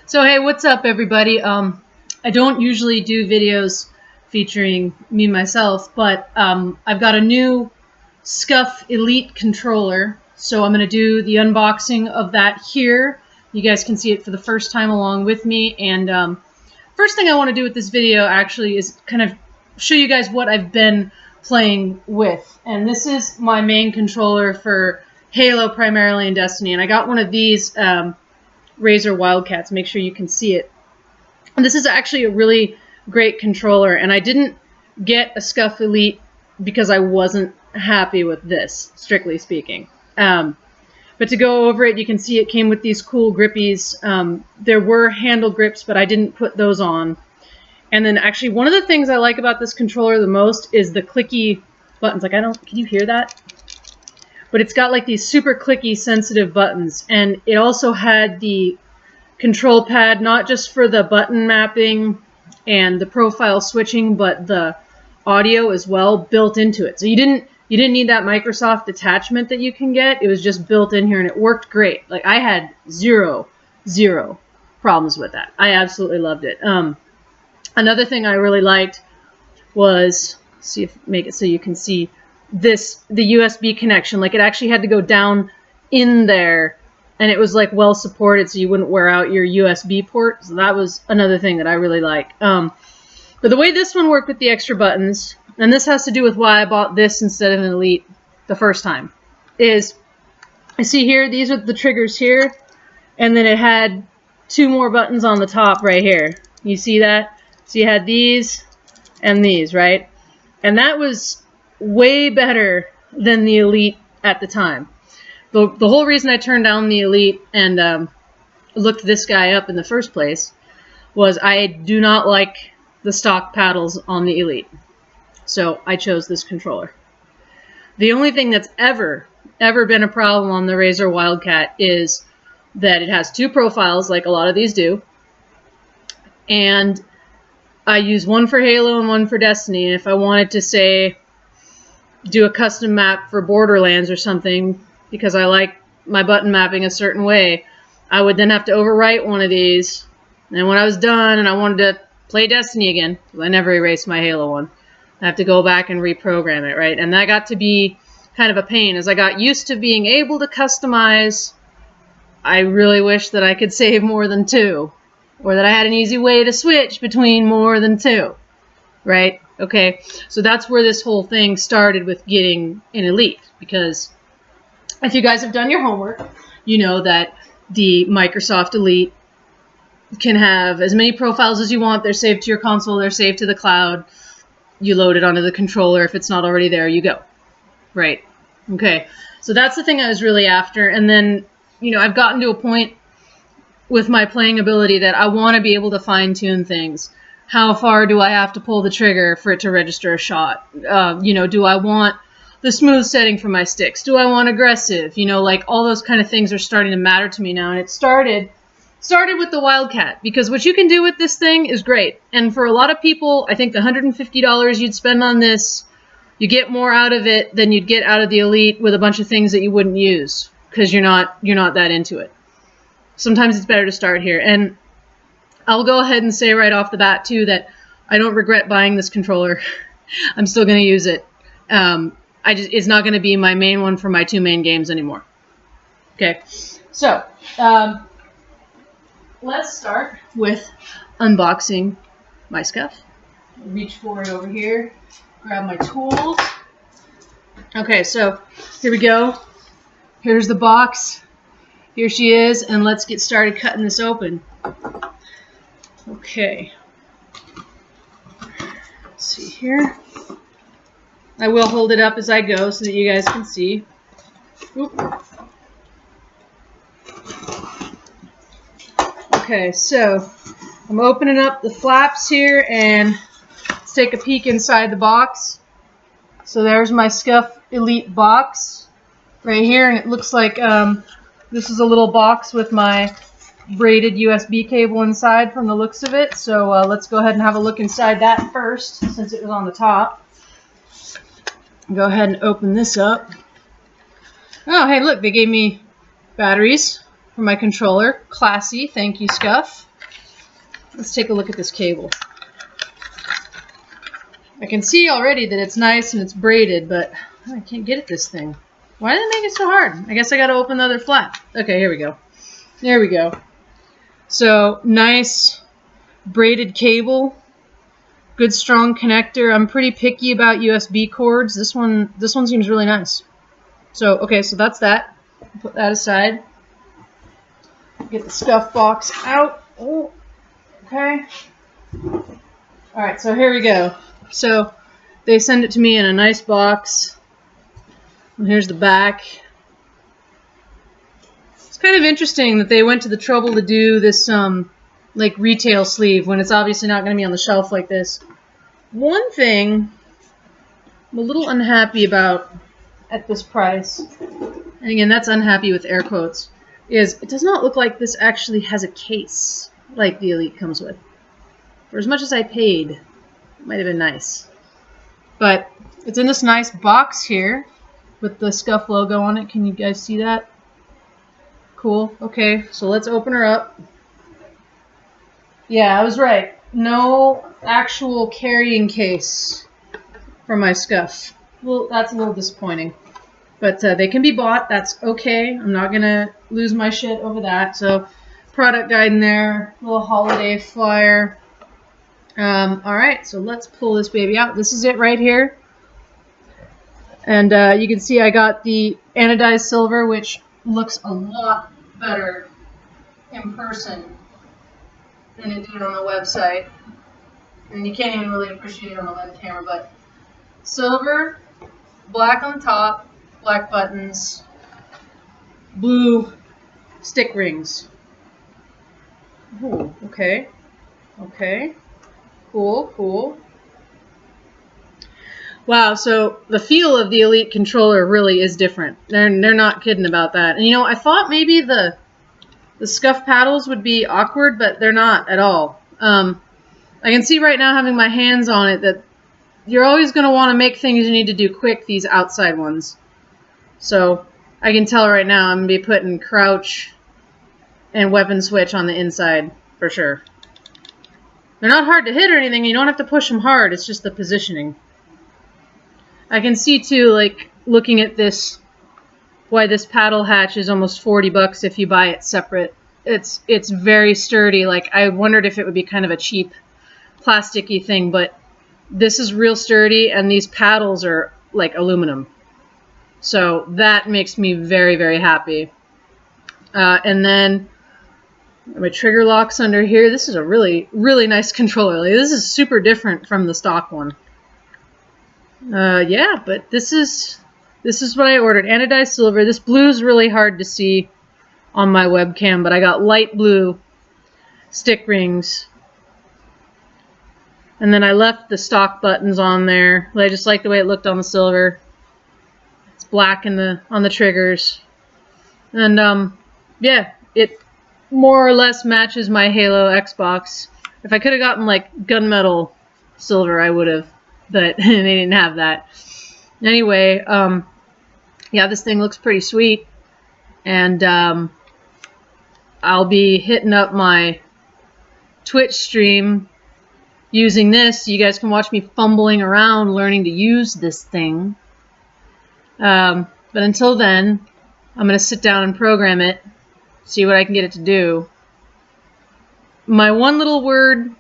So hey, what's up everybody? I don't usually do videos featuring me myself, but I've got a new SCUF Elite controller, so I'm going to do the unboxing of that here. You guys can see it for the first time along with me, and first thing I want to do with this video actually is kind of show you guys what I've been playing with. And this is my main controller for Halo primarily and Destiny, and I got one of these Razer Wildcats. Make sure you can see it. And this is actually a really great controller, and I didn't get a SCUF Elite because I wasn't happy with this, strictly speaking. But to go over it, you can see it came with these cool grippies. There were handle grips, but I didn't put those on. And then actually one of the things I like about this controller the most is the clicky buttons. Like, can you hear that? But it's got like these super clicky sensitive buttons, and it also had the control pad, not just for the button mapping and the profile switching, but the audio as well built into it. So you didn't need that Microsoft attachment that you can get. It was just built in here, and it worked great. Like, I had zero problems with that. I absolutely loved it. Another thing I really liked was, make it so you can see this, the USB connection. Like, it actually had to go down in there, and it was like well supported, so you wouldn't wear out your USB port. So that was another thing that I really like. But the way this one worked with the extra buttons, and this has to do with why I bought this instead of an Elite the first time, is I see here, these are the triggers here, and then it had two more buttons on the top right here. You see that? So you had these and these, right? And that was way better than the Elite at the time. The whole reason I turned down the Elite and looked this guy up in the first place was I do not like the stock paddles on the Elite. So I chose this controller. The only thing that's ever been a problem on the Razer Wildcat is that it has two profiles, like a lot of these do. And I use one for Halo and one for Destiny. And if I wanted to, say, do a custom map for Borderlands or something, because I like my button mapping a certain way, I would then have to overwrite one of these. And when I was done and I wanted to play Destiny again, because I never erased my Halo one, I have to go back and reprogram it, right? And that got to be kind of a pain. As I got used to being able to customize, I really wish that I could save more than two, or that I had an easy way to switch between more than two, right? Okay, so that's where this whole thing started with getting an Elite, because if you guys have done your homework, you know that the Microsoft Elite can have as many profiles as you want. They're saved to your console, they're saved to the cloud. You load it onto the controller. If it's not already there, you go. Right. Okay, so that's the thing I was really after. And then, you know, I've gotten to a point with my playing ability that I want to be able to fine-tune things. How far do I have to pull the trigger for it to register a shot? You know, do I want the smooth setting for my sticks? Do I want aggressive? You know, like, all those kind of things are starting to matter to me now. And it started with the Wildcat, because what you can do with this thing is great. And for a lot of people, I think the $150 you'd spend on this, you get more out of it than you'd get out of the Elite with a bunch of things that you wouldn't use, because you're not that into it. Sometimes it's better to start here. And I'll go ahead and say right off the bat too that I don't regret buying this controller. I'm still going to use it. It's not going to be my main one for my two main games anymore. Okay, so let's start with unboxing my SCUF. Reach for it over here, grab my tools. Okay, so here we go. Here's the box. Here she is, and let's get started cutting this open. Okay. Let's see here. I will hold it up as I go so that you guys can see. Oop. Okay, so I'm opening up the flaps here, and let's take a peek inside the box. So there's my SCUF Elite box right here, and it looks like this is a little box with my braided USB cable inside from the looks of it. So let's go ahead and have a look inside that first, since it was on the top. Go ahead and open this up. Oh, hey, look, they gave me batteries for my controller. Classy, thank you, SCUF. let's take a look at this cable. I can see already that it's nice and it's braided, but I can't get at this thing. Why did they make it so hard? I guess I gotta open the other flap. Okay, here we go. There we go. So, nice braided cable. Good strong connector. I'm pretty picky about USB cords. This one seems really nice. So, okay, so that's that. Put that aside. Get the SCUF box out. Oh, okay. Alright, so here we go. So, they send it to me in a nice box. And here's the back. It's kind of interesting that they went to the trouble to do this, like, retail sleeve when it's obviously not going to be on the shelf like this. One thing I'm a little unhappy about at this price, and again, that's unhappy with air quotes, is it does not look like this actually has a case like the Elite comes with. For as much as I paid, it might have been nice. But it's in this nice box here with the SCUF logo on it. Can you guys see that? Cool. Okay, so let's open her up. Yeah, I was right. No actual carrying case for my SCUF. Well, that's a little disappointing. But they can be bought. That's okay. I'm not going to lose my shit over that. So, product guide in there. Little holiday flyer. Alright, so let's pull this baby out. This is it right here. And you can see I got the anodized silver, which looks a lot better in person than it did on the website. And you can't even really appreciate it on the web camera, but silver, black on top, black buttons, blue stick rings. Ooh, okay. Okay. Cool, cool. Wow, so the feel of the Elite controller really is different. They're not kidding about that. And you know, I thought maybe the SCUF paddles would be awkward, but they're not at all. I can see right now, having my hands on it, that you're always going to want to make things you need to do quick, these outside ones. So I can tell right now I'm going to be putting crouch and weapon switch on the inside for sure. They're not hard to hit or anything. You don't have to push them hard. It's just the positioning. I can see too, like, looking at this, why this paddle hatch is almost 40 bucks if you buy it separate. It's very sturdy. Like, I wondered if it would be kind of a cheap plasticky thing, but this is real sturdy, and these paddles are like aluminum. So that makes me very, very happy. And then my trigger locks under here. This is a really, really nice controller. Like, this is super different from the stock one. Yeah, but this is what I ordered. Anodized silver. This blue is really hard to see on my webcam, but I got light blue stick rings. And then I left the stock buttons on there. I just like the way it looked on the silver. It's black on the triggers. And yeah, it more or less matches my Halo Xbox. If I could have gotten like gunmetal silver, I would have, but they didn't have that. Anyway, yeah, this thing looks pretty sweet, and I'll be hitting up my Twitch stream using this. You guys can watch me fumbling around learning to use this thing. But until then, I'm going to sit down and program it, see what I can get it to do. My one little word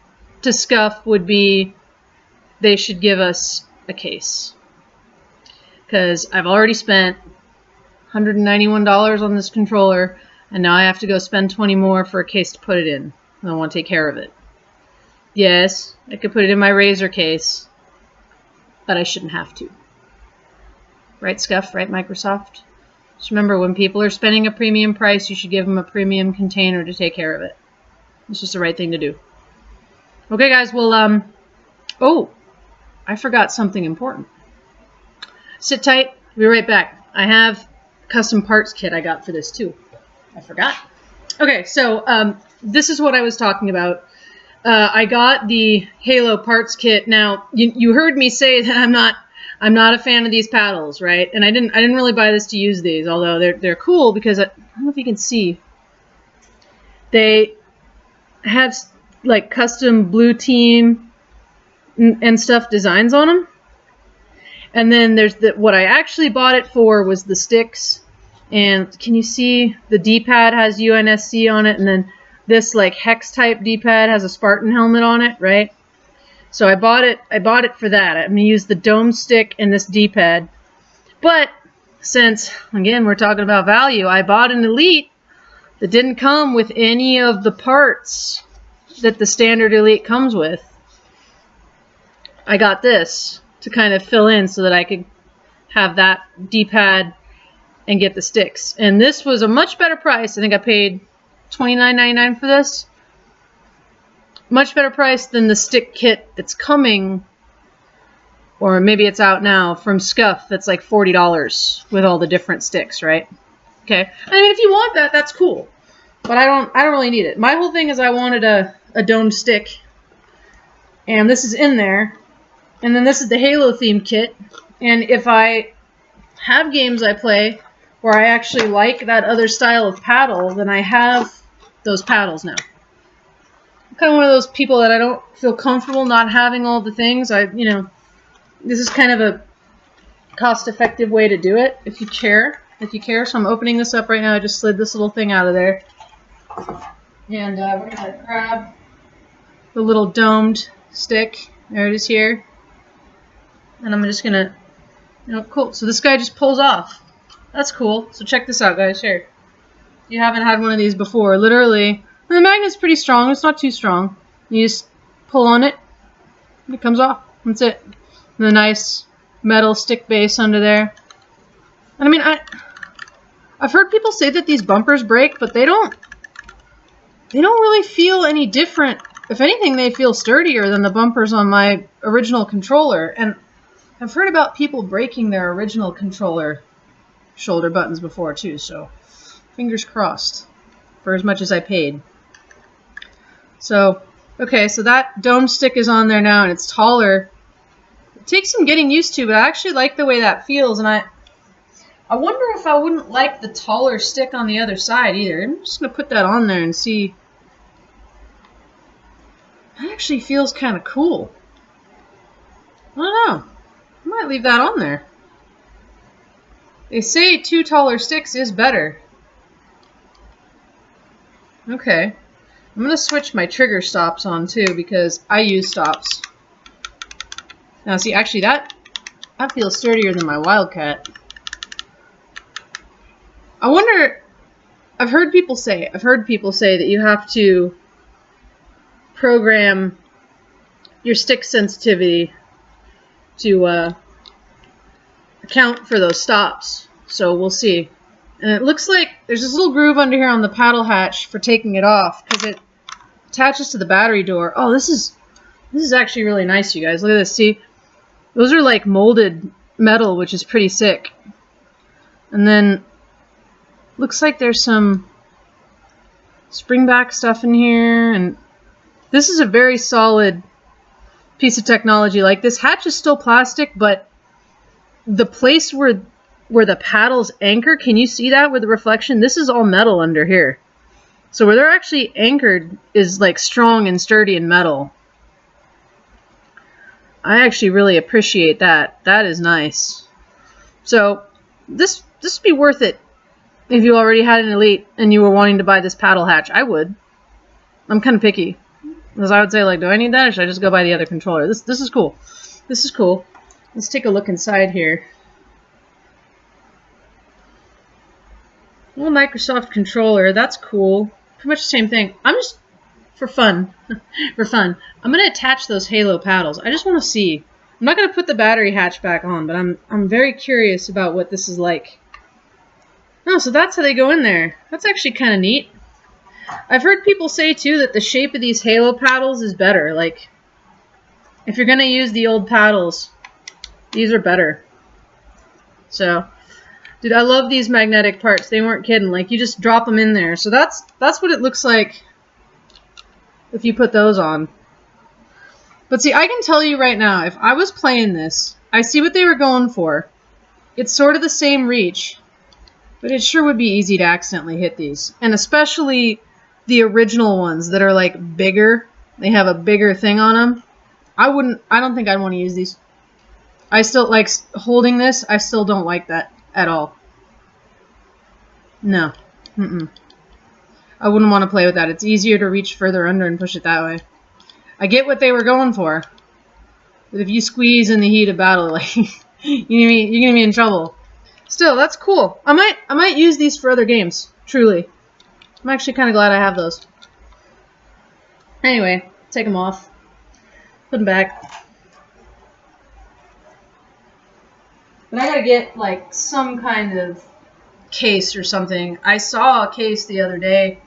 to SCUF would be they should give us a case. Because I've already spent $191 on this controller, and now I have to go spend $20 more for a case to put it in. And I want to take care of it. Yes, I could put it in my Razer case, but I shouldn't have to. Right, SCUF? Right, Microsoft? Just remember, when people are spending a premium price, you should give them a premium container to take care of it. It's just the right thing to do. Okay, guys, well, oh, I forgot something important. Sit tight. I'll be right back. I have a custom parts kit I got for this, too. I forgot. Okay, so this is what I was talking about. I got the Halo parts kit. Now, you heard me say that I'm not a fan of these paddles, right? And I didn't really buy this to use these, although they're cool because I don't know if you can see. They have like custom blue team and stuff designs on them. And then there's what I actually bought it for was the sticks. And can you see the D-pad has UNSC on it, and then this like hex type D-pad has a Spartan helmet on it, right? So I bought it for that. I'm gonna use the dome stick and this D-pad. But since again we're talking about value, I bought an Elite that didn't come with any of the parts that the standard Elite comes with. I got this to kind of fill in so that I could have that D-pad and get the sticks. And this was a much better price. I think I paid $29.99 for this. Much better price than the stick kit that's coming, or maybe it's out now, from SCUF that's like $40 with all the different sticks, right? Okay. I mean, if you want that, that's cool. But I don't really need it. My whole thing is I wanted a domed stick. And this is in there. And then this is the Halo themed kit. And if I have games I play where I actually like that other style of paddle, then I have those paddles now. I'm kind of one of those people that I don't feel comfortable not having all the things. This is kind of a cost-effective way to do it if you care. So I'm opening this up right now. I just slid this little thing out of there. And we're going to grab the little domed stick. There it is here. And I'm just going to, cool. So this guy just pulls off. That's cool. So check this out, guys. Here. If you haven't had one of these before, literally, the magnet's pretty strong. It's not too strong. You just pull on it, and it comes off. That's it. And the nice metal stick base under there. And I mean, I've heard people say that these bumpers break, but they don't really feel any different. If anything, they feel sturdier than the bumpers on my original controller. And I've heard about people breaking their original controller shoulder buttons before too, so fingers crossed for as much as I paid. So, okay, so that dome stick is on there now, and it's taller. It takes some getting used to, but I actually like the way that feels, and I wonder if I wouldn't like the taller stick on the other side either. I'm just going to put that on there and see. That actually feels kind of cool. I don't know. I might leave that on there. They say 2 taller sticks is better. Okay. I'm going to switch my trigger stops on too because I use stops. Now see, actually that feels sturdier than my Wildcat. I wonder, I've heard people say that you have to program your stick sensitivity to account for those stops. So we'll see. And it looks like there's this little groove under here on the paddle hatch for taking it off because it attaches to the battery door. Oh, this is actually really nice, you guys. Look at this. See, those are like molded metal, which is pretty sick. And then looks like there's some springback stuff in here, and this is a very solid piece of technology. Like, this hatch is still plastic, but the place where the paddles anchor, can you see that with the reflection? This is all metal under here. So where they're actually anchored is like strong and sturdy and metal. I actually really appreciate that. That is nice. So this would be worth it if you already had an Elite and you were wanting to buy this paddle hatch. I would. I'm kind of picky. Because I would say, like, do I need that or should I just go buy the other controller? This is cool. This is cool. Let's take a look inside here. Little Microsoft controller. That's cool. Pretty much the same thing. I'm just, for fun, I'm going to attach those Halo paddles. I just want to see. I'm not going to put the battery hatch back on, but I'm very curious about what this is like. Oh, so that's how they go in there. That's actually kind of neat. I've heard people say, too, that the shape of these Halo paddles is better. Like, if you're going to use the old paddles, these are better. So, dude, I love these magnetic parts. They weren't kidding. Like, you just drop them in there. So that's what it looks like if you put those on. But see, I can tell you right now, if I was playing this, I see what they were going for. It's sort of the same reach, but it sure would be easy to accidentally hit these. And especially the original ones that are like bigger. They have a bigger thing on them. I don't think I'd want to use these. I still like holding this. I still don't like that at all. No. I wouldn't want to play with that. It's easier to reach further under and push it that way. I get what they were going for. But if you squeeze in the heat of battle, like you're gonna be in trouble. Still, that's cool. I might use these for other games. Truly. I'm actually kind of glad I have those. Anyway, take them off. Put them back. But I gotta get like some kind of case or something. I saw a case the other day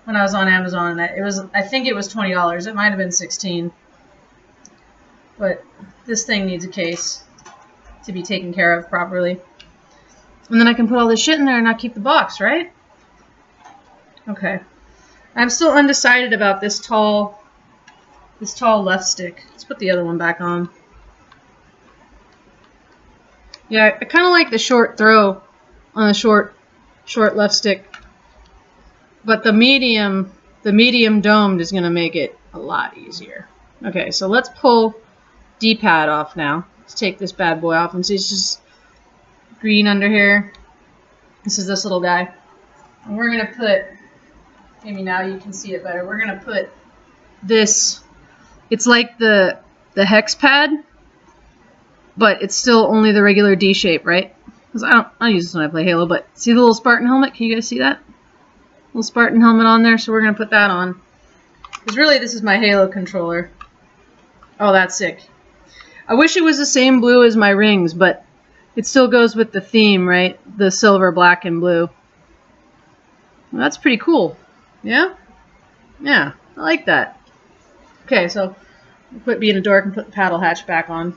when I was on Amazon, and I think it was $20. It might have been $16. But this thing needs a case to be taken care of properly. And then I can put all this shit in there and not keep the box, right? Okay. I'm still undecided about this tall left stick. Let's put the other one back on. Yeah, I kind of like the short throw on the short left stick. But the medium domed is going to make it a lot easier. Okay, so let's pull D-pad off now. Let's take this bad boy off and see it's just green under here. This is this little guy. And we're going to put, maybe now you can see it better, we're going to put this, it's like the hex pad, but it's still only the regular D shape, right? Because I don't use this when I play Halo, but see the little Spartan helmet? Can you guys see that? Little Spartan helmet on there, so we're going to put that on. Because really, this is my Halo controller. Oh, that's sick. I wish it was the same blue as my rings, but it still goes with the theme, right? The silver, black, and blue. Well, that's pretty cool. Yeah? Yeah, I like that. Okay, so quit being a dork and put the paddle hatch back on.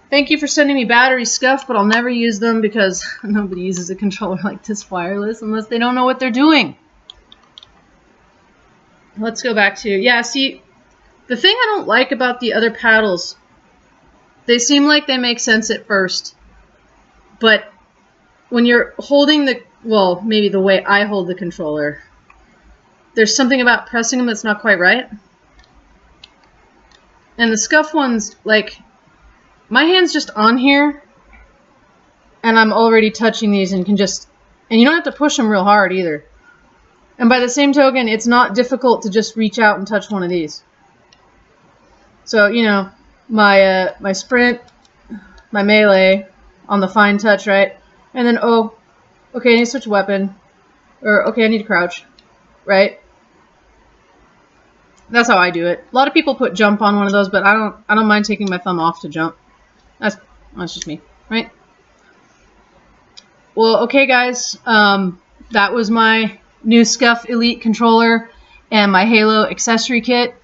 Thank you for sending me batteries, SCUF, but I'll never use them because nobody uses a controller like this wireless unless they don't know what they're doing. Let's go back to, yeah, see, the thing I don't like about the other paddles, they seem like they make sense at first, but when you're holding the, well, maybe the way I hold the controller, there's something about pressing them that's not quite right. And the SCUF ones, like, my hand's just on here, and I'm already touching these and can just, and you don't have to push them real hard either. And by the same token, it's not difficult to just reach out and touch one of these. So, you know, my sprint, my melee on the fine touch, right? And then, oh, okay, I need to switch weapon. Or, okay, I need to crouch, right? That's how I do it. A lot of people put jump on one of those, but I don't mind taking my thumb off to jump. That's just me, right? Well, okay, guys. That was my new SCUF Elite controller and my Halo accessory kit.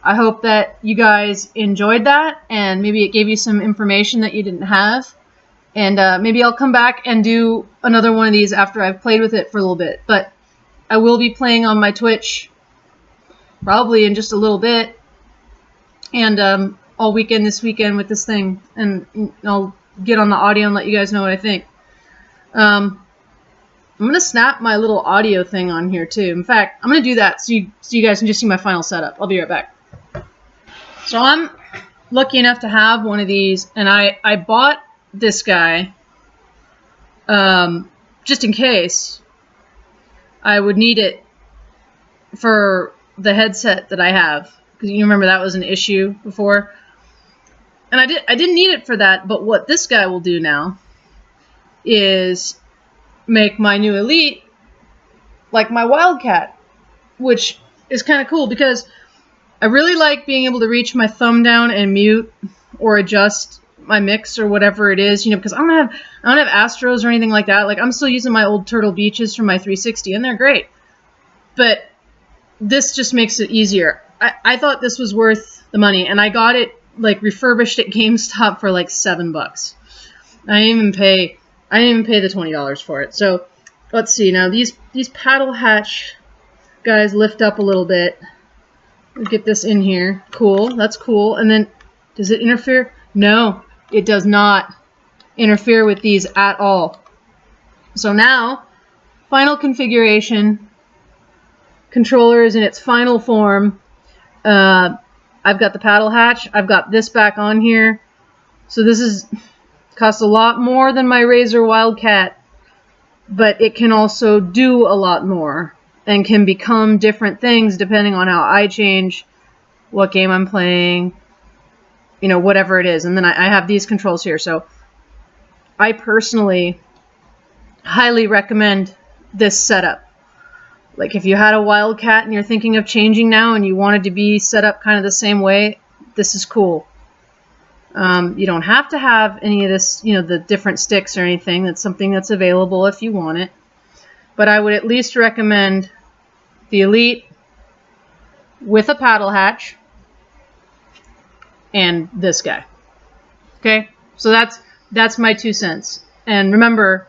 I hope that you guys enjoyed that, and maybe it gave you some information that you didn't have. And maybe I'll come back and do another one of these after I've played with it for a little bit. But I will be playing on my Twitch probably in just a little bit. And all weekend this weekend with this thing, and I'll get on the audio and let you guys know what I think. I'm gonna snap my little audio thing on here too. In fact, I'm gonna do that so you guys can just see my final setup. I'll be right back. So I'm lucky enough to have one of these, and I bought this guy just in case I would need it for the headset that I have, because you remember that was an issue before. And I didn't need it for that, but what this guy will do now is make my new Elite like my Wildcat, which is kind of cool because I really like being able to reach my thumb down and mute or adjust my mix or whatever it is, you know, because I don't have Astros or anything like that. Like, I'm still using my old Turtle Beaches from my 360, and they're great. But this just makes it easier. I thought this was worth the money, and I got it like refurbished at GameStop for like $7. I didn't even pay the $20 for it. So let's see now. These paddle hatch guys lift up a little bit. We'll get this in here. Cool. That's cool. And then does it interfere? No, it does not interfere with these at all. So now, final configuration. Controller is in its final form. I've got the paddle hatch. I've got this back on here. So this costs a lot more than my Razor Wildcat, but it can also do a lot more and can become different things depending on how I change, what game I'm playing, you know, whatever it is. And then I have these controls here. So I personally highly recommend this setup. Like if you had a Wildcat and you're thinking of changing now and you wanted to be set up kind of the same way, this is cool. You don't have to have any of this, you know, the different sticks or anything. That's something that's available if you want it. But I would at least recommend the Elite with a paddle hatch and this guy. Okay, so that's my 2 cents. And remember,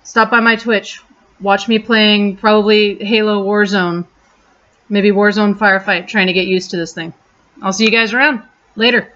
stop by my Twitch. Watch me playing probably Halo Warzone. Maybe Warzone Firefight, trying to get used to this thing. I'll see you guys around. Later.